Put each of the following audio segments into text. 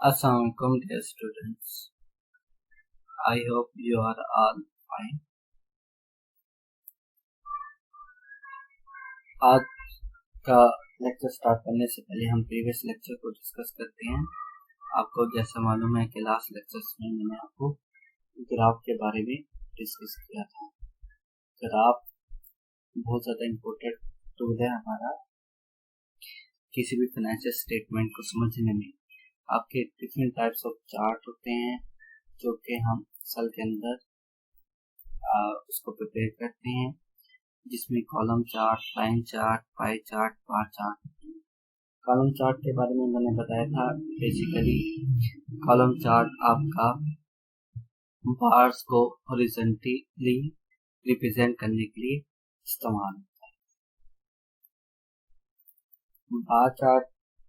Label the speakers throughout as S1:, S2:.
S1: Assalamualaikum dear students. I hope you are all fine. आज का lecture start करने से पहले हम प्रीवियस लेक्चर को डिस्कस करते हैं। आपको जैसा मालूम है कि लास्ट लेक्चर्स में मैंने आपको ग्राफ के बारे में डिस्कस किया था। ग्राफ बहुत ज़्यादा इम्पोर्टेंट टूल है हमारा किसी भी फाइनेंशियल स्टेटमेंट को समझने में। आपके डिफरेंट टाइप्स ऑफ चार्ट होते हैं जो कि हम सेल के अंदर उसको प्रिपेयर करते हैं, जिसमें column chart, line chart, pie chart, bar chart. Column chart के बारे में मैंने बताया था। बेसिकली कॉलम चार्ट आपका बार्स को हॉरिजॉन्टली रिप्रेजेंट करने के लिए इस्तेमाल होता है। बार चार्ट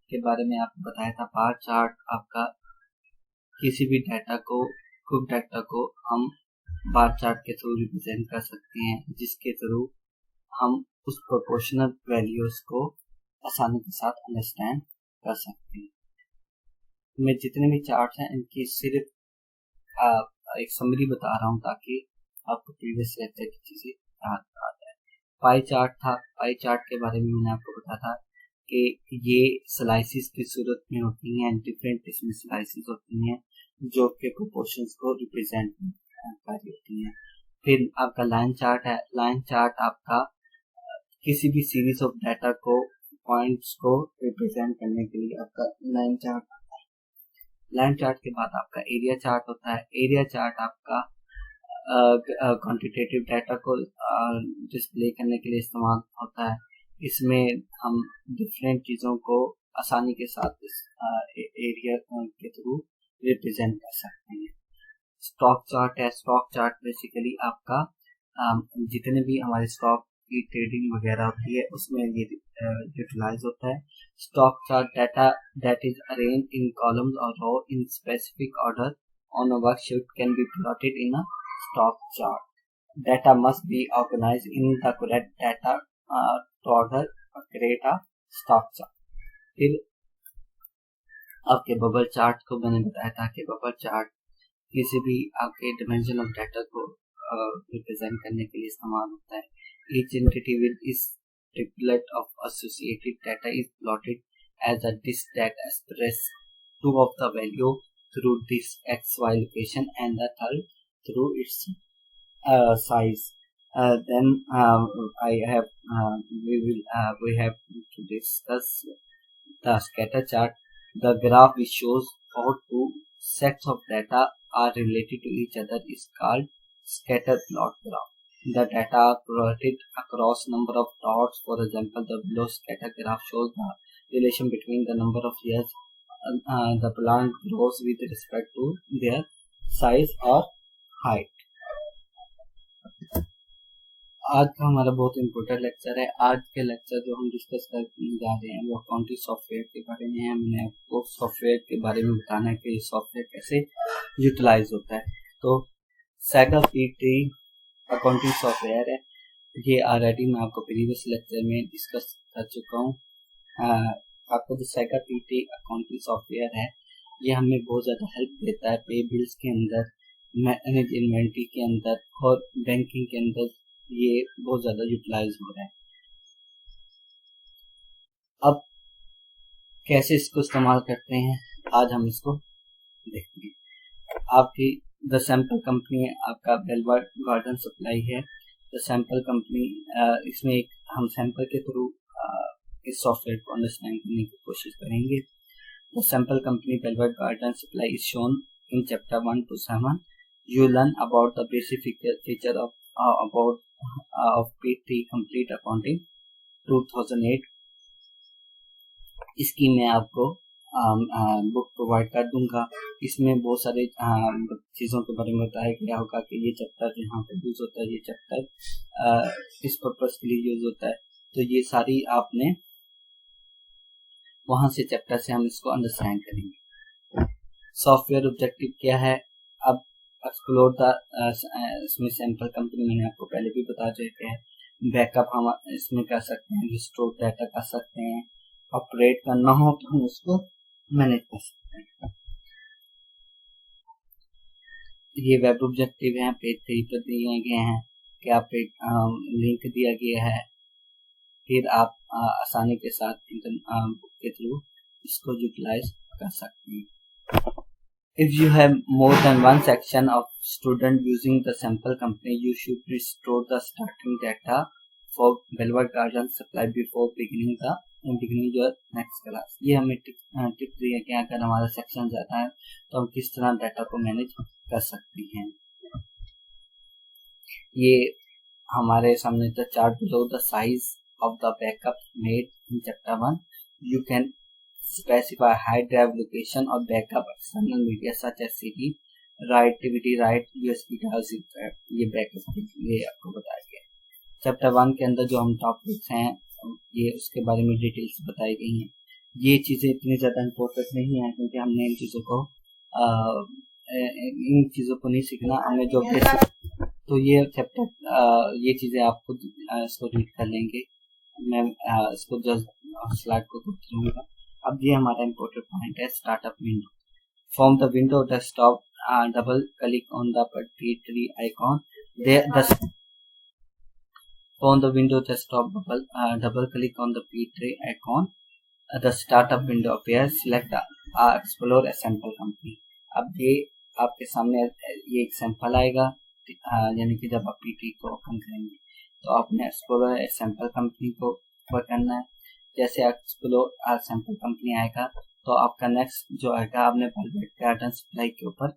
S1: के बारे में आपको बताया था। बार चार्ट आपका किसी भी डाटा को, ग्रुप डाटा को हम बार चार्ट के थ्रू रिप्रेजेंट कर सकते हैं, जिसके थ्रू हम उस प्रोपोर्शनल वैल्यूज को आसानी के साथ अंडरस्टैंड कर सकते हैं। मैं जितने भी चार्ट्स हैं इनकी सिर्फ एक समरी बता रहा हूँ ताकि आपको प्रीवियस लेक्चर की चीजें याद आ जाए। पाई चार्ट था। पाई चार्ट के बारे में मैंने आपको बताया था कि ये स्लाइसिस की सूरत में होती हैं, डिफरेंट इसमें स्लाइसिस होती हैं जो के प्रोपोर्शंस को रिप्रेजेंट कर होती हैं। फिर आपका लाइन चार्ट है। लाइन चार्ट आपका किसी भी सीरीज ऑफ डाटा को, पॉइंट्स को रिप्रेजेंट करने के लिए आपका लाइन चार्ट आता है। लाइन चार्ट के बाद आपका एरिया चार्ट होता है। एरिया चार्ट आपका क्वांटिटेटिव डाटा को डिस्प्ले करने के लिए इस्तेमाल होता है। इसमें हम डिफरेंट चीज़ों को आसानी के साथ इस एरिया के थ्रू रिप्रेजेंट कर सकते हैं। स्टॉक चार्ट है। स्टॉक चार्ट बेसिकली आपका जितने भी हमारे स्टॉक की ट्रेडिंग वगैरह होती है उसमें ये यूटिलाइज होता है। Stock chart data that is arranged in columns और row in specific order on a worksheet can be plotted in a stock chart. Data must be organized in the correct data order or create a stock chart. फिर आपके bubble chart को मैंने बताया था कि bubble chart किसी भी आपके डिमेंशन ऑफ डाटा को रिप्रेजेंट करने के लिए इस्तेमाल होता है। Each entity with its triplet of associated data is plotted as a disk that express two of the value through this XY location and the third through its size. Then we have to discuss the scatter chart. The graph which shows how two sets of data are related to each other is called scatter plot graph. The data are plotted across number of dots. For example, the below scatter graph shows the relation between the number of years the plant grows with respect to their size or height. आज का हमारा बहुत important lecture है। आज के lecture जो हम discuss करने जा रहे हैं वो अकाउंटिंग सॉफ्टवेयर के बारे में है। मैंने आपको सॉफ्टवेयर के बारे में बताना है कि ये सॉफ्टवेयर कैसे यूटिलाइज होता है। तो सैगा पीटी अकाउंटिंग सॉफ्टवेयर है। ये ऑलरेडी मैं आपको प्रीवियस लेक्चर में डिस्कस कर चुका हूँ। आपको जो सैगा पीटी अकाउंटिंग सॉफ्टवेयर है ये हमें बहुत ज़्यादा हेल्प देता है पे बिल्स के अंदर, मैनेज इन्वेंट्री के अंदर और बैंकिंग के अंदर। ये बहुत ज़्यादा यूटिलाइज हो रहा है। अब कैसे इसको इस्तेमाल करते हैं आज हम इसको देखेंगे। आपकी द सैंपल कंपनी आपका बेलवर्ड गार्डन सप्लाई है। द सैंपल कंपनी इसमें एक हम सैंपल के थ्रू इस सॉफ्टवेयर को अंडरस्टैंड करने की कोशिश करेंगे। The sample company Bellward garden supply is shown in chapter 1 to 7. You learn about the basic feature of PT Complete Accounting 2008. इसकी मैं आपको बुक प्रोवाइड कर दूंगा। इसमें बहुत सारे चीज़ों के बारे में बताया गया होगा कि ये चैप्टर यहाँ पे यूज होता है, ये चैप्टर इस पर्पज के लिए यूज होता है। तो ये सारी आपने वहाँ से चैप्टर से हम इसको अंडरस्टैंड करेंगे। सॉफ्टवेयर ऑब्जेक्टिव क्या है। अब एक्सप्लोर द इसमें सैंपल कंपनी मैंने आपको पहले भी बता चुके हैं। बैकअप हम इसमें कर सकते हैं, रिस्टोर डाटा कर सकते हैं, ऑपरेट करना हो तो हम उसको मैनेज कर सकते हैं। ये वेब ऑब्जेक्टिव हैं, पेज 3 पर दिए गए हैं कि आप एक लिंक दिया गया है, फिर आप आसानी के साथ बुक के थ्रू इसको यूटिलाइज कर सकते हैं। If you have more than one section of student using the sample company, you should restore the starting data for Belvoir Garden supply before beginning your next class। ये हमें tip दी है कि अगर हमारा सेक्शन जाता है तो हम किस तरह डाटा को मैनेज कर सकते हैं। ये हमारे सामने the chart below the size of the backup made in chapter 1. You can specify hard drive location or backup external media such as CD, write, DVD write, USB drive, ये backup के लिए आपको बताया गया है। चैप्टर 1 के अंदर जो हम टॉपिक्स हैं ये उसके बारे में डिटेल्स बताई गई हैं। ये चीज़ें इतनी ज़्यादा इम्पोर्टेंट नहीं है क्योंकि हमने इन चीज़ों को नहीं सीखना, हमें जो बेसिक, तो ये चैप्टर ये चीज़ें आपको इसको रीड कर लेंगे। मैं इसको जस्ट स्लाइड को करूँगा। अब ये हमारा इम्पोर्टेंट पॉइंट है, startup window. From the window desktop double click on the P3 icon. From the window desktop double click on the P3 icon. The startup window appears. Select explore a sample company। अब ये आपके सामने ये एक sample आएगा, यानी कि जब आप P3 को ओपन करेंगे तो आपने एक्सप्लोर ए सैंपल कंपनी को ओपन करना है। जैसे एक्सप्लोर सैंपल कंपनी आएगा तो आपका नेक्स्ट जो आएगा, आपने बेलवेट गार्डन सप्लाई के ऊपर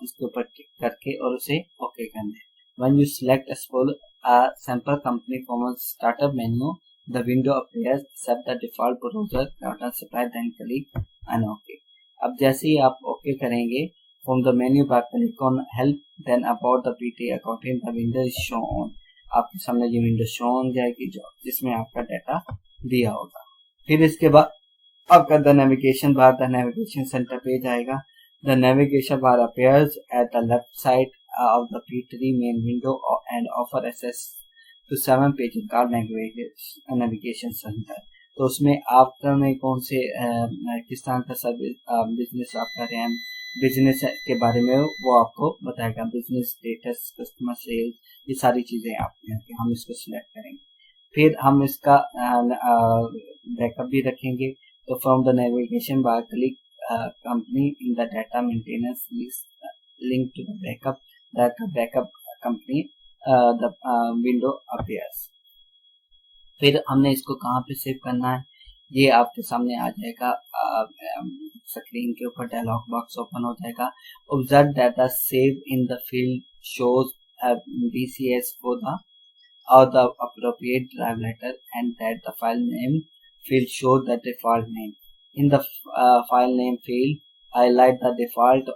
S1: उसके ऊपर क्लिक करके और उसे ओके करना है। When you select explore a sample company from a startup menu, the window appears. Set the default browser garden supply, then click on OK। अब जैसे ही आप OK करेंगे, from the menu bar click on help, then about the P3 account, the window is shown। आपके सामने ये window show हो जाएगी जिसमें आपका डाटा दिया होगा। फिर इसके बाद आपका the navigation bar, the navigation centre page आएगा। The navigation bar appears at the left side of the P3 main window and offer access to 7 pages called navigation center। तो उसमें आपने कौन से किस तरह का सर्विस बिजनेस आप कर रहे हैं, बिजनेस के बारे में वो आपको बताएगा। बिजनेस स्टेटस, कस्टमर सेल्स, ये सारी चीजें हम इसको सिलेक्ट करेंगे। फिर हम इसका बैकअप भी रखेंगे। तो from the navigation bar click company in the data maintenance list link to the backup company, the window appears। फिर हमने इसको कहाँ पे सेव करना है, ये आपके सामने आ जाएगा। स्क्रीन के ऊपर डायलॉग बॉक्स ओपन हो जाएगा। Observe that the save in the field shows a BCS for the or the appropriate drive letter, and that the file name field shows the default name। In the file name field, highlight the default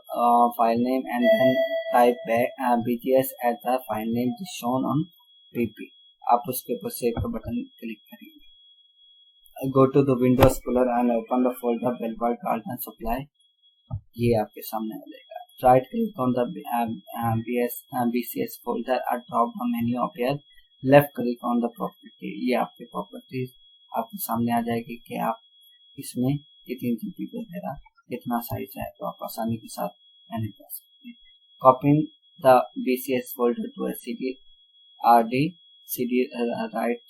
S1: file name and then type BGS as the file name is shown on PP। आप उसके ऊपर save का button click करेंगे। Go to the Windows Explorer and open the folder Belvoir Garden Supply। ये आपके सामने आ जाएगा। Right click on the BCS folder, a drop down menu appears। Left click on the property, ये आपके properties आपके सामने आ जाएगी कि आप इसमें कितनी जीबी वगैरह कितना साइज है, तो आप आसानी के साथ मैनेज कर सकते हैं। Copying the BCS folder to CD write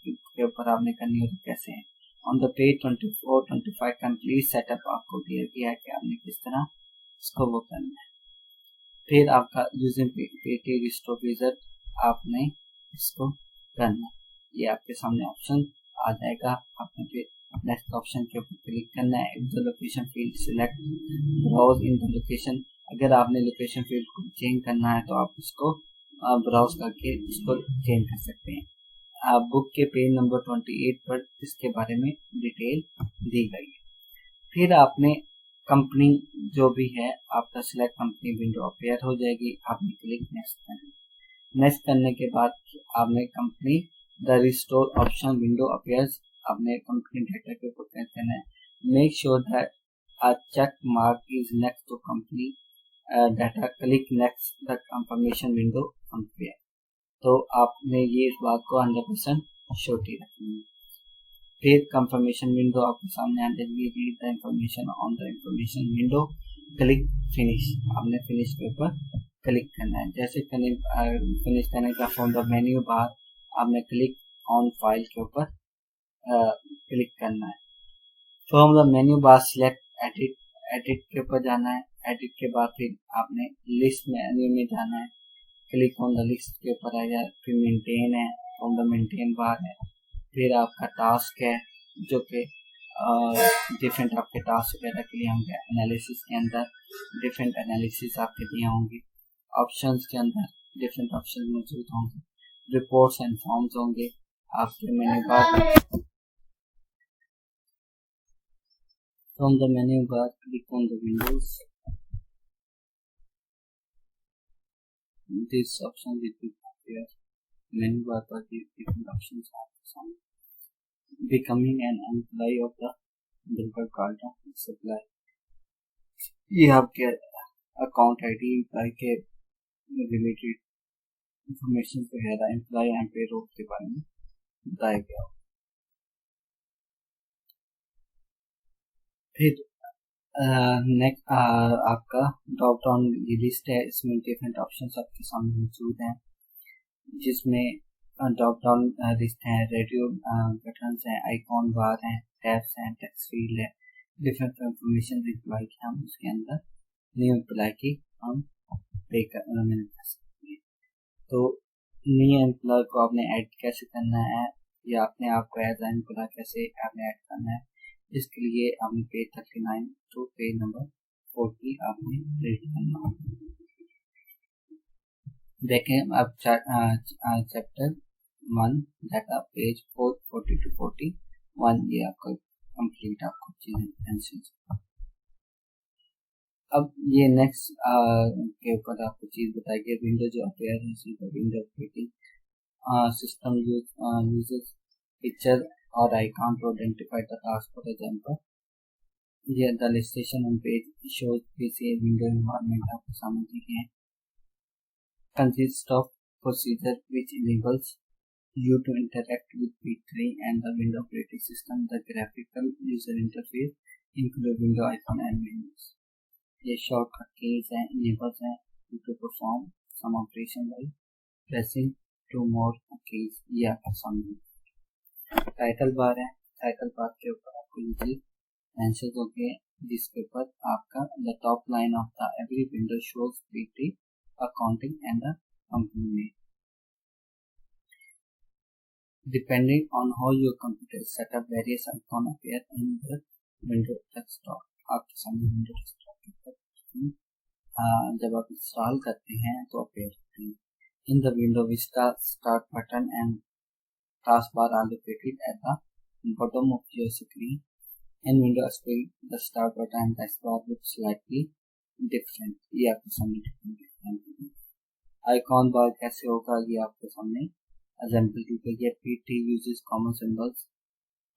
S1: के ऊपर आपने करनी होगी। कैसे है, on the page 24-25 complete setup आपको दिया गया है कि आपने किस तरह इसको वो करना है। फिर आपका यूजिंग P3 रिस्टोर विज़ार्ड आपने इसको करना है। ये आपके सामने ऑप्शन आ जाएगा। आपने फिर नेक्स्ट ऑप्शन के ऊपर क्लिक करना है। If the location field select browse in the location. अगर आपने लोकेशन फील्ड को चेंज करना है तो आप इसको ब्राउज करके इसको चेंज कर सकते हैं। बुक के पेज नंबर 28 पर इसके बारे में डिटेल दी गई है। फिर आपने कंपनी जो भी है आपका सिलेक्ट कंपनी विंडो अपेयर हो जाएगी। आपने क्लिक नेक्स्ट करना। नेक्स्ट करने के बाद आपने company the restore option window appears, आपने कंपनी डाटा के ऊपर क्लिक करना है। Make sure that a check mark is next to company data, click next the confirmation window appear. तो आपने ये इस बात को 100% श्योरिटी रखनी है। फिर कंफर्मेशन विंडो आपके सामने आ जाएगी। Read the information on the information window. Click finish, आपने फिनिश के ऊपर क्लिक करना है। जैसे फिनिश करने का फ्रॉम द मेन्यू बार आपने क्लिक ऑन फाइल के ऊपर क्लिक करना है। From the menu bar select edit, edit के ऊपर जाना है। एडिट के बाद फिर आपने लिस्ट मेन्यू में जाना है, क्लिक ऑन द लिस्ट के ऊपर आएगा। फिर मेंटेन है, फ्रॉम द मेंटेन बार है। फिर आपका टास्क है जो कि डिफरेंट आपके टास्क वगैरह के लिए होंगे। एनालिसिस के अंदर डिफरेंट एनालिसिस आपके दिए होंगे। ऑप्शंस के अंदर डिफरेंट ऑप्शन मौजूद होंगे। रिपोर्ट्स एंड फॉर्म्स होंगे आपके menu bar. From the menu bar click on the windows, this option will be appear menu bar पर different options are becoming an employee of the बिल्कुल card supply, ये आपके account ID employ के related information वगैरह employ and payroll के बारे में बताया गया। फिर नेक्स्ट आपका ड्रॉप डाउन लिस्ट है, इसमें डिफरेंट ऑप्शंस आपके सामने मौजूद हैं, जिसमें ड्रॉप डाउन लिस्ट है, रेडियो बटन्स हैं, आइकॉन बार हैं, टैब्स हैं, टेक्स्ट फील्ड है, डिफरेंट इंफॉर्मेशन रिप्लाई की हम उसके अंदर न्यू एम्प्लॉय की हम पे कर सकते हैं। तो न्यू एम्प्लॉय को आपने ऐड कैसे करना है या अपने आप को एज एम्प्लॉय कैसे आपने ऐड करना है, इसके लिए आपने पेज 39 टू पेज नंबर 40 आपने रीड करना होगा। देखें अब चैप्टर 1 डाटा पेज 40 टू 41 ये आपका कंप्लीट आपको चीजें। अब ये नेक्स्ट के ऊपर आपको चीज बताई गई, विंडो जो अपेयर है window operating system uses picture और icon to identify the task. For example ये the illustration on page shows PC window environment आपके सामने दिखे हैं, consist of procedure which enables you to interact with P3 and the window operating system. The graphical user interface include window icon and menus. ये shortcut keys हैं, enables हैं to perform some operation by pressing two more keys। ये आपका सामने title bar है, title bar के ऊपर आपको ये चीज मेंशन होगी, जिसके ऊपर आपका the top line of the every window shows P3 accounting and the company name. Depending on how your computer is set up, various icons appear in the window desktop। आपके सामने विंडो डेस्कटॉप के ऊपर जब आप install करते हैं तो appear होती है। In the window Vista start button and task bar are located at the bottom of your screen. In window XP the start button and task bar look slightly different. ये आपके सामने different icon बार कैसे होगा ये आपके सामने example दी गई है। PT uses common symbols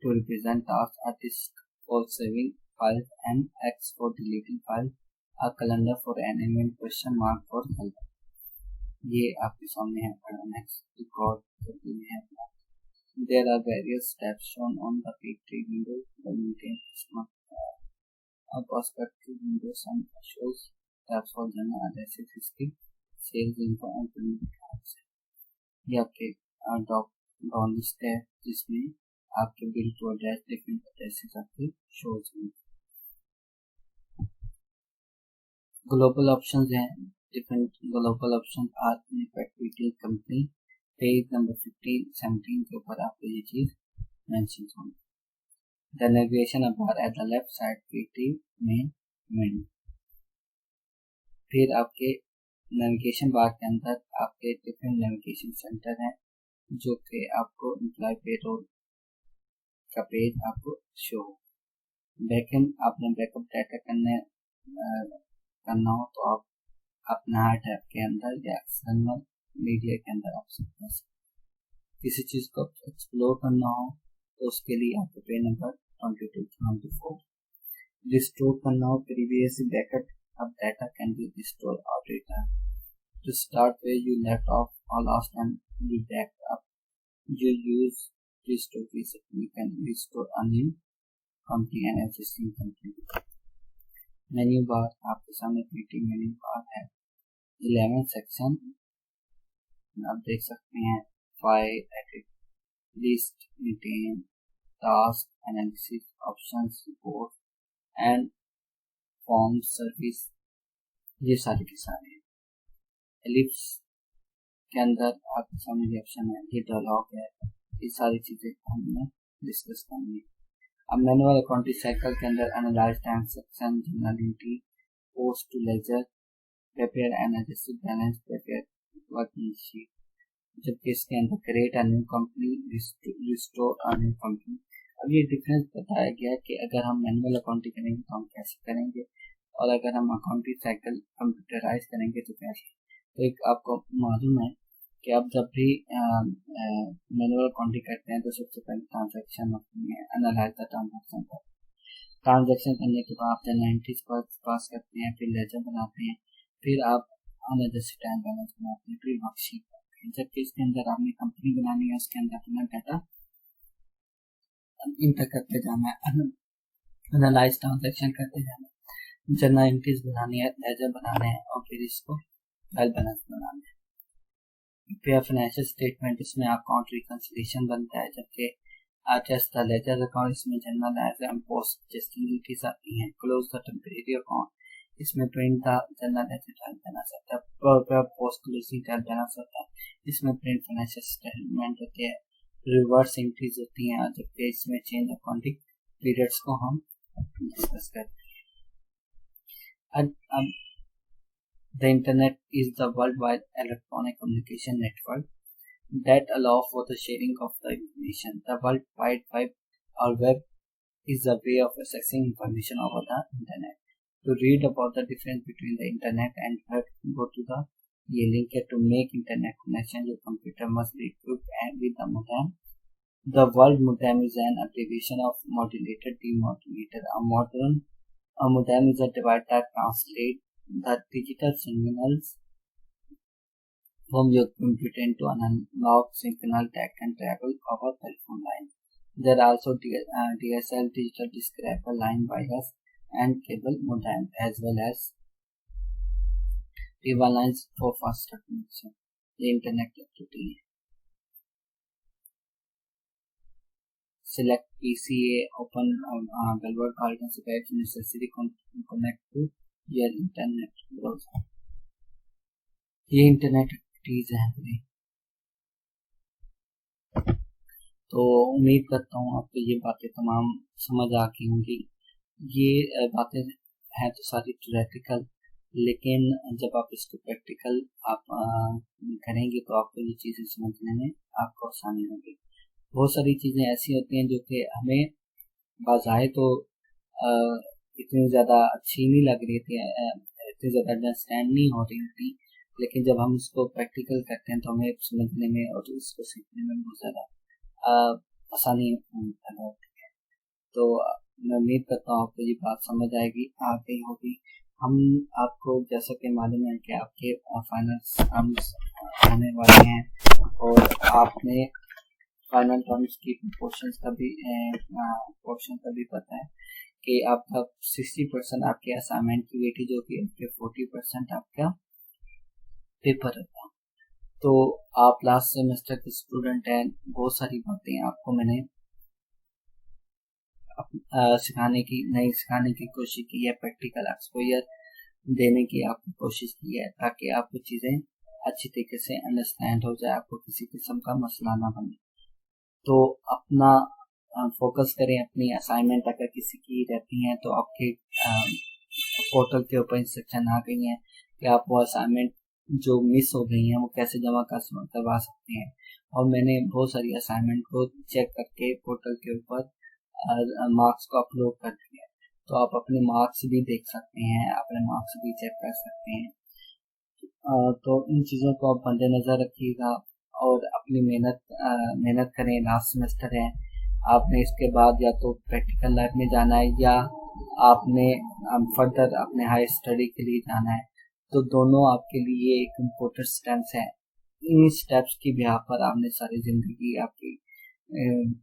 S1: to represent tasks, a disk for saving files, and X for deleting files, a calendar for an event, question mark for help। ये आपके सामने है नेक्स्ट रिकॉर्ड है। There are various tabs shown on the P3 window. The maintain system a perspective window some shows tabs for general address history, sales info and payment cards। ये आपके drop down list है, जिसमें आपके bill to address different addresses आपके shows होंगे। Global options हैं, different global option are effectivity company page number 15-17 के ऊपर आपको ये चीज मेंशन होंगी। The navigation bar at the left side PT में मेन्यू। फिर आपके नेविगेशन बार के अंदर आपके डिफरेंट नेविगेशन सेंटर हैं, जो कि आपको एम्प्लॉय पेरोल का पेज आपको शो हो। बैकएंड आपने बैकअप डाटा करना हो तो आप अपना टैब के अंदर या एक्सटर्नल मीडिया के अंदर आप सकते हैं। किसी चीज को एक्सप्लोर करना हो तो उसके लिए आपको पेज नंबर 22-24 रिस्टोर करना हो previous backup of data can be restored or returned. To start where you left off or last time you backed up, you use restore feature. You can restore a new company and existing company. Menu bar आपके सामने PT menu bar है। 11 section आप देख सकते हैं, file, edit, list, maintain, task, analysis, options, report and form, service, ये सारे के सारे। एलिप्स के अंदर आपके सामने ऑप्शन है, ये डायलॉग है, ये सारी चीजें हमने डिस्कस करनी है। अब मैनुअल अकाउंटिंग साइकिल के अंदर analyse transaction, general entry, post to ledger, prepare and adjust balance, prepare working sheet, जबकि इसके अंदर create a new company, restore a new company. अब ये डिफरेंस बताया गया कि अगर हम मैनुअल अकाउंटिंग करेंगे तो हम कैसे करेंगे, और अगर हम अकाउंटिंग साइकिल कंप्यूटराइज करेंगे तो कैसे। तो एक आपको मालूम है कि आप जब भी मैनुअल अकाउंटिंग करते हैं तो सबसे पहले ट्रांजैक्शन होती है, एनालाइज द ट्रांजैक्शन पर। ट्रांजैक्शन करने के बाद जनरल एंट्रीज पास करते हैं, फिर लेजर बनाते हैं, फिर आप अनएडजस्टेड टाइम बैलेंस बनाते हैं, फिर वर्कशीट बनाते हैं। जबकि इसके अंदर आपने कंपनी बनानी है, उसके अंदर अपना डाटा इंटर करते जाना है, एनालाइज ट्रांजैक्शन करते जाना है, जनरल एंट्रीज बनानी है, लेजर बनाने हैं, और फिर इसको ट्रायल बैलेंस बनाना है। फिर फाइनेंशियल स्टेटमेंट, इसमें अकाउंट रिकंसिलिएशन बनता है, जबकि टेस्ट द लेजर अकाउंट, इसमें journalise and post duties आती हैं। क्लोज द टेम्परेरी अकाउंट, इसमें print the journals trial balance होता है। पोस्ट क्लोजिंग ट्रायल बैलेंस होता है, इसमें प्रिंट फाइनेंशियल स्टेटमेंट होती है। रिवर्स एंट्रीज होती हैं, जबकि इसमें चेंज अकाउंटिंग पीरियड्स को हम डिस्कस करते हैं। अब the internet is the worldwide electronic communication network that allow for the sharing of the information. The World Wide Web or web is a way of accessing information over the internet. To read about the difference between the internet and web, go to the link here. To make internet connection, your computer must be equipped with the modem. The word modem is an abbreviation of modulator, demodulator. A modem is a device that translates the digital signals from your computer into an analog signal that can travel over telephone line. There are also DSL, digital describer line, wires and cable modem, as well as TV lines for faster connection. The internet activity. Select PCA, open Velvet Guidance Page, necessary connect to your internet browser. ये internet activities है हमारी। तो उम्मीद करता हूँ आपको ये बातें तमाम समझ आ गई होंगी। ये बातें हैं तो सारी थ्योरेटिकल, लेकिन जब आप इसको प्रैक्टिकल आप करेंगे तो आपको ये चीज़ें समझने में आपको आसानी होगी। बहुत सारी चीज़ें ऐसी होती हैं जो कि हमें बाज़ाहिर तो इतनी ज़्यादा अच्छी नहीं लग रही थी, इतनी ज़्यादा अंडरस्टैंड नहीं हो रही थी, लेकिन जब हम इसको प्रैक्टिकल करते हैं तो हमें समझने में और इसको सीखने में बहुत ज़्यादा आसानी पैदा होती है। तो मैं उम्मीद करता हूँ आपको ये बात समझ आएगी, आ गई होगी। हम आपको जैसा कि मालूम है कि आपके फाइनल टर्म्स आने वाले हैं, और आपने फाइनल टर्म्स की पोर्शन का भी पता है कि आपका 60% आपके असाइनमेंट की वेटेज होगी, आपके 40% आपका पेपर रहता है। तो आप लास्ट सेमेस्टर के स्टूडेंट हैं, बहुत सारी बातें आपको मैंने सिखाने की कोशिश की है, प्रैक्टिकल एक्सपोजर देने की आपको कोशिश की है, ताकि आपको चीज़ें अच्छी तरीके से अंडरस्टैंड हो जाए, आपको किसी किस्म का मसला ना बने। तो अपना फोकस करें, अपनी असाइनमेंट अगर किसी की रहती हैं तो आपके पोर्टल के ऊपर इंस्ट्रक्शन आ गई हैं कि आप वो असाइनमेंट जो मिस हो गई हैं वो कैसे जमा करवा सकते हैं। और मैंने बहुत सारी असाइनमेंट को चेक करके पोर्टल के ऊपर मार्क्स को अपलोड कर दिया, तो आप अपने मार्क्स भी देख सकते हैं, अपने मार्क्स भी चेक कर सकते हैं। तो इन चीज़ों को आप मद्देनजर रखिएगा और अपनी मेहनत करें। लास्ट सेमेस्टर है, आपने इसके बाद या तो प्रैक्टिकल लाइफ में जाना है या आपने फर्दर अपने हाई स्टडी के लिए जाना है, तो दोनों आपके लिए एक इम्पोर्टेंट स्टेप्स हैं। इन स्टेप्स की बिहार पर आपने सारी ज़िंदगी आपकी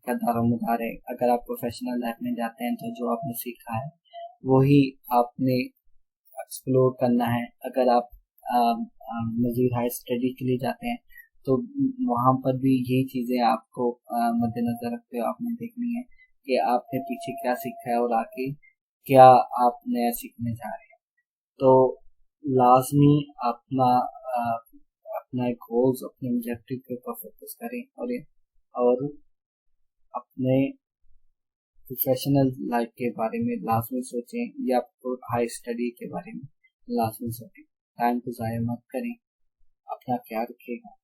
S1: का दारोमदार है। अगर आप प्रोफेशनल लाइफ में जाते हैं तो जो आपने सीखा है वही आपने एक्सप्लोर करना है, अगर आप मज़ीद हाई स्टडी के लिए जाते हैं तो वहाँ पर भी यही चीज़ें आपको मद्देनज़र रखते हुए आपने देखनी है कि आपने पीछे क्या सीखा है और आगे क्या आप नया सीखने जा रहे हैं। तो लाजमी अपना अपना गोल्स, अपने ऑब्जेक्टिव के ऊपर फोकस करें और अपने प्रोफेशनल लाइफ के बारे में लाजमी सोचें या हाई स्टडी के बारे में लाजमी सोचें। टाइम को ज़ाया मत करें। अपना ख्याल रखिएगा।